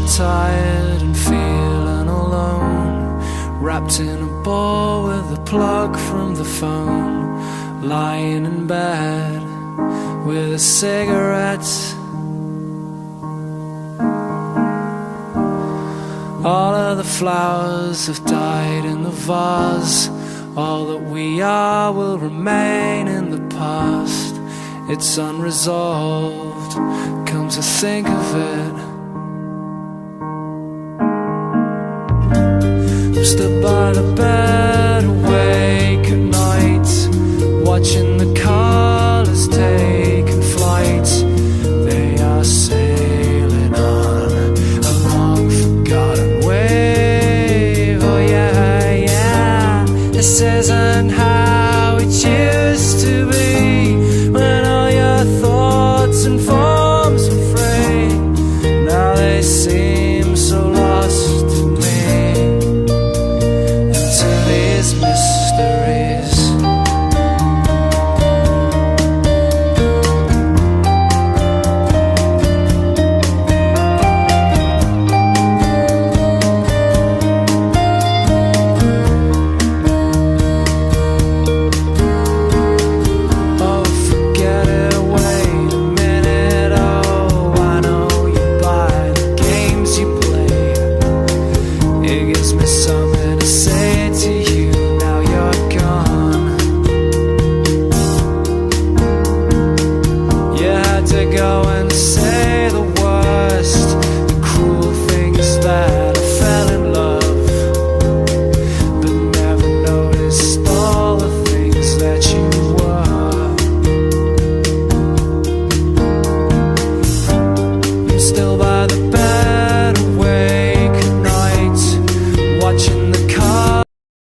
you're tired and feeling alone, wrapped in a ball with a plug from the phone, lying in bed with a cigarette. All of the flowers have died in the vase. All that we are will remain in the past. It's unresolved, come to think of it. I'm still